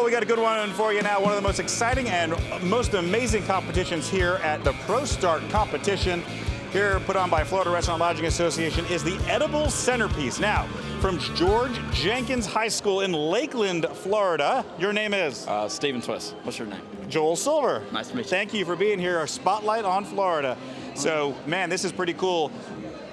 we got a good one for you now. One of the most exciting and most amazing competitions here at the ProStart Competition, here put on by Florida Restaurant Lodging Association, is the edible centerpiece. Now, from George Jenkins High School in Lakeland, Florida, your name is? Stephen Twist. What's your name? Joel Silver. Nice to meet you. Thank you for being here, our spotlight on Florida. So, man, this is pretty cool.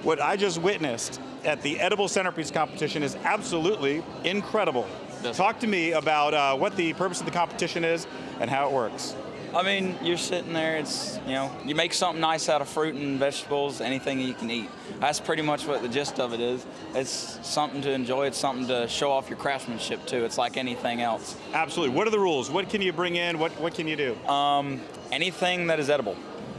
What I just witnessed at the edible centerpiece competition is absolutely incredible. Talk to me about what the purpose of the competition is and how it works. I mean, you're sitting there, it's, you make something nice out of fruit and vegetables, anything you can eat. That's pretty much what the gist of it is. It's something to enjoy, it's something to show off your craftsmanship too. It's like anything else. Absolutely. What are the rules? What can you bring in? What can you do? Anything that is edible,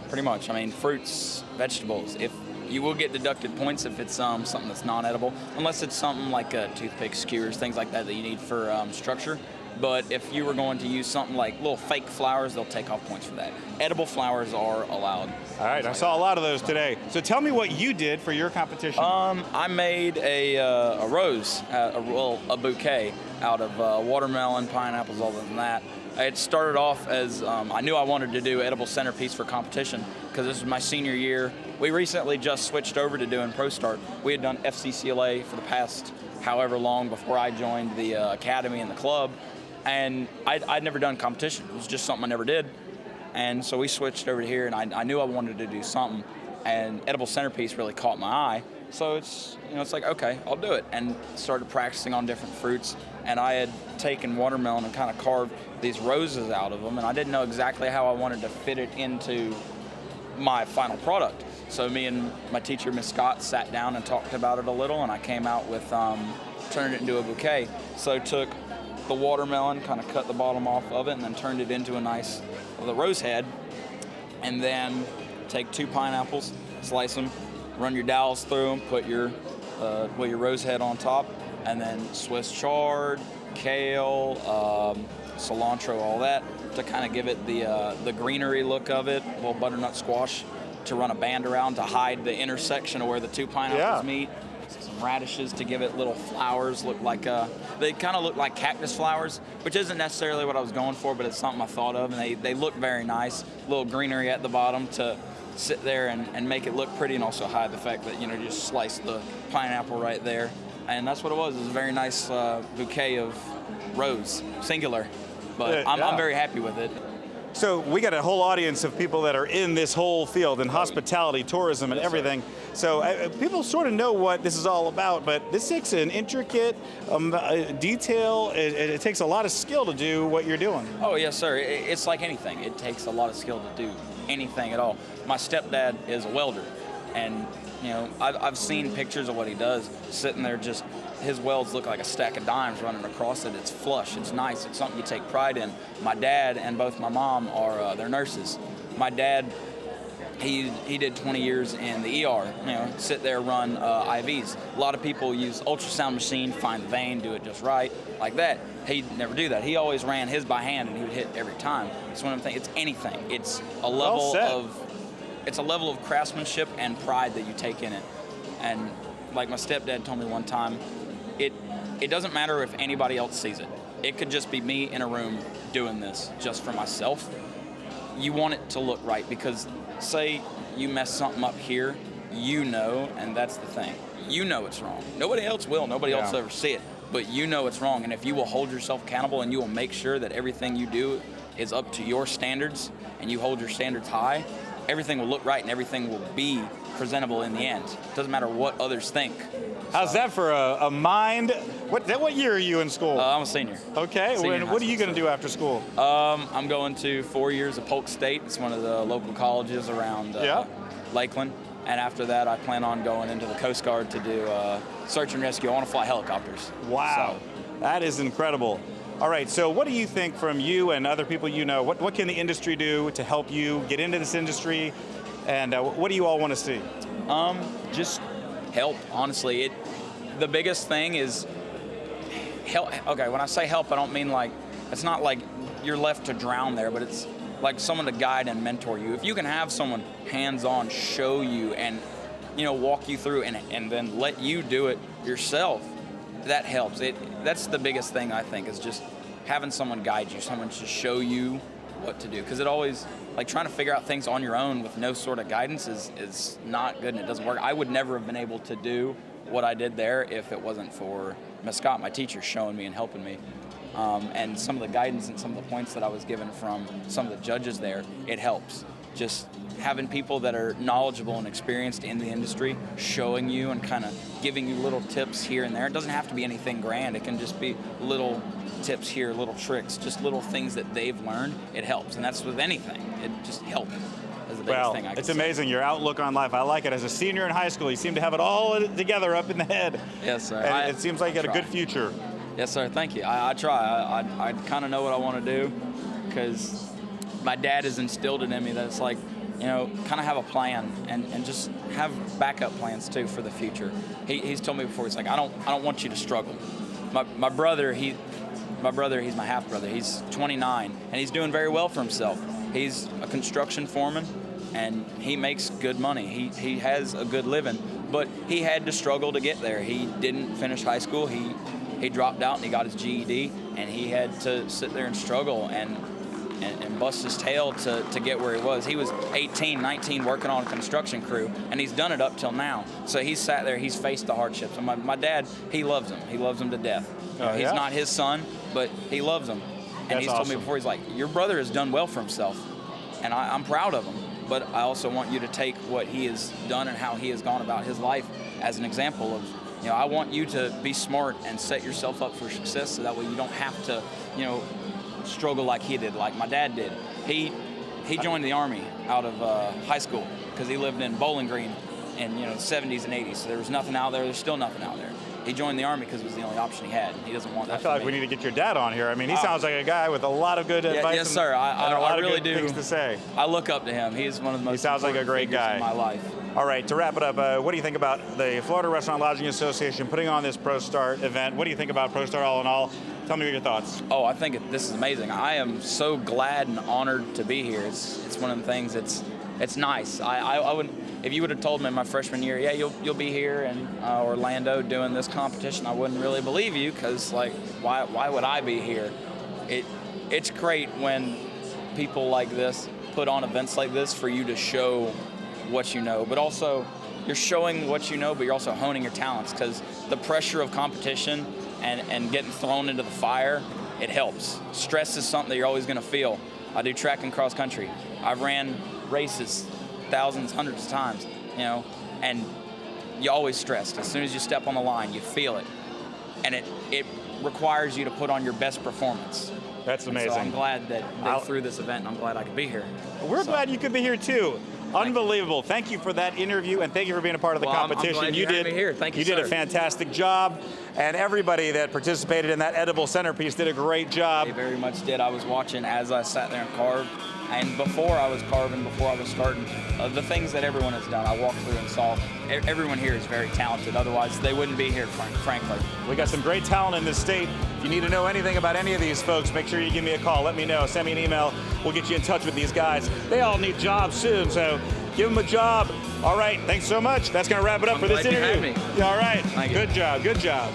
pretty much. I mean, fruits, vegetables. If you will get deducted points if it's something that's non-edible, unless it's something like toothpicks, skewers, things like that you need for structure. But if you were going to use something like little fake flowers, they'll take off points for that. Edible flowers are allowed. All right, I saw a lot of those today. So tell me what you did for your competition. I made a rose, a bouquet out of watermelon, pineapples, all than that. It started off as I knew I wanted to do edible centerpiece for competition because this is my senior year. We recently just switched over to doing ProStart. We had done FCCLA for the past however long before I joined the academy and the club, and I'd never done competition. It was just something I never did, and so we switched over to here, and I knew I wanted to do something, and edible centerpiece really caught my eye. So it's like, okay, I'll do it, and started practicing on different fruits. And I had taken watermelon and kind of carved these roses out of them, and I didn't know exactly how I wanted to fit it into my final product. So me and my teacher, Miss Scott, sat down and talked about it a little, and I came out with turning it into a bouquet. So took the watermelon, kind of cut the bottom off of it, and then turned it into a nice the rose head, and then take 2 pineapples, slice them, run your dowels through them, put your rose head on top, and then Swiss chard, kale, cilantro, all that to kind of give it the greenery look of it. A little butternut squash to run a band around to hide the intersection of where the 2 pineapples meet. Some radishes to give it little flowers, look like they kind of look like cactus flowers, which isn't necessarily what I was going for, but it's something I thought of, and they look very nice. A little greenery at the bottom to sit there and make it look pretty, and also hide the fact that you just slice the pineapple right there. And that's what it was. It was a very nice bouquet of rose, singular. But I'm very happy with it. So we got a whole audience of people that are in this whole field, in hospitality, tourism, and everything. So people sort of know what this is all about, but this takes an intricate detail. It takes a lot of skill to do what you're doing. Oh, yes, sir. It's like anything. It takes a lot of skill to do anything at all. My stepdad is a welder, and I've seen pictures of what he does, sitting there just, his welds look like a stack of dimes running across it. It's flush, it's nice, it's something you take pride in. My dad and both my mom are they're nurses. My dad, he did 20 years in the ER, sit there, run IVs. A lot of people use ultrasound machine, find the vein, do it just right, like that. He'd never do that. He always ran his by hand, and he would hit every time. So when I'm thinking, it's anything. It's a level of craftsmanship and pride that you take in it. And like my stepdad told me one time, it doesn't matter if anybody else sees it. It could just be me in a room doing this just for myself. You want it to look right, because say you mess something up here, and that's the thing. It's wrong. Nobody else will. Nobody else will ever see it. But it's wrong. And if you will hold yourself accountable and you will make sure that everything you do is up to your standards and you hold your standards high, everything will look right and everything will be presentable in the end. It doesn't matter what others think. How's that for a mind? What year are you in school? I'm a senior. Okay. What are you going to do after school? I'm going to 4 years at Polk State. It's one of the local colleges around Lakeland. And after that, I plan on going into the Coast Guard to do search and rescue. I want to fly helicopters. Wow. That is incredible. All right, so what do you think, from you and other people what can the industry do to help you get into this industry, and what do you all want to see? Just help, honestly. The biggest thing is help. Okay, when I say help, I don't mean it's not like you're left to drown there, but it's like someone to guide and mentor you. If you can have someone hands-on show you and walk you through and then let you do it yourself, that helps. That's the biggest thing, I think, is just having someone guide you, someone to show you what to do. Because it always, like trying to figure out things on your own with no sort of guidance is not good, and it doesn't work. I would never have been able to do what I did there if it wasn't for Ms. Scott, my teacher, showing me and helping me. And some of the guidance and some of the points that I was given from some of the judges there, it helps. Just having people that are knowledgeable and experienced in the industry showing you and kind of giving you little tips here and there. It doesn't have to be anything grand. It can just be little tips here, little tricks, just little things that they've learned. It helps, and that's with anything. It just helps. Is the biggest thing I can it's say. amazing, your outlook on life. I like it. As a senior in high school, you seem to have it all together up in the head. Yes, sir. And it seems like you got a good future. Yes, sir. Thank you. I try. I kind of know what I want to do because my dad has instilled it in me that it's like, you know, kind of have a plan and just have backup plans too for the future. He's told me before, he's like, I don't want you to struggle. My brother, he's my half brother. He's 29 and he's doing very well for himself. He's a construction foreman and he makes good money. He has a good living, but he had to struggle to get there. He didn't finish high school. He dropped out and he got his GED, and he had to sit there and struggle and bust his tail to get where he was. He was 18, 19 working on a construction crew, and he's done it up till now. So he's sat there, he's faced the hardships. And my dad, he loves him. He loves him to death. He's not his son, but he loves him. And he's told me before, he's like, your brother has done well for himself, and I'm proud of him. But I also want you to take what he has done and how he has gone about his life as an example of, you know, I want you to be smart and set yourself up for success so that way you don't have to, you know, struggle like he did, like my dad did. He joined the Army out of high school because he lived in Bowling Green in, you know, the 70s and 80s. So there was nothing out there. There's still nothing out there. He joined the Army because it was the only option he had. He doesn't want that. I feel like we need to get your dad on here. I mean, he sounds like a guy with a lot of good advice. Yes, sir. I really do. Things to say. I look up to him. He's one of the most. He sounds like a great guy in my life. All right, to wrap it up, what do you think about the Florida Restaurant Lodging Association putting on this ProStart event? What do you think about ProStart all in all? Tell me your thoughts. Oh, I think this is amazing. I am so glad and honored to be here. It's one of the things. It's nice. I would, if you would have told me in my freshman year, yeah, you'll be here in Orlando doing this competition, I wouldn't really believe you because, like, why would I be here? It's great when people like this put on events like this for you to show what you know, but also you're showing what you know, but you're also honing your talents because the pressure of competition and getting thrown into the fire, it helps. Stress is something that you're always going to feel. I do track and cross country. I've ran races thousands, hundreds of times, you know, and you're always stressed. As soon as you step on the line, you feel it. And it requires you to put on your best performance. That's amazing. So I'm glad that they threw this event, and I'm glad I could be here. We're glad you could be here too. Unbelievable. Thank you for that interview, and thank you for being a part of the competition. I'm glad you had me here. Thank you, You did a fantastic job, and everybody that participated in that edible centerpiece did a great job. They very much did. I was watching as I sat there and carved, and before I was carving, before I was starting, the things that everyone has done, I walked through and saw. Everyone here is very talented. Otherwise, they wouldn't be here, frankly. We got some great talent in this state. If you need to know anything about any of these folks, make sure you give me a call. Let me know. Send me an email. We'll get you in touch with these guys. They all need jobs soon, so give them a job. All right, thanks so much. That's going to wrap it up for this interview. You had me. All right, Thank you. Good job.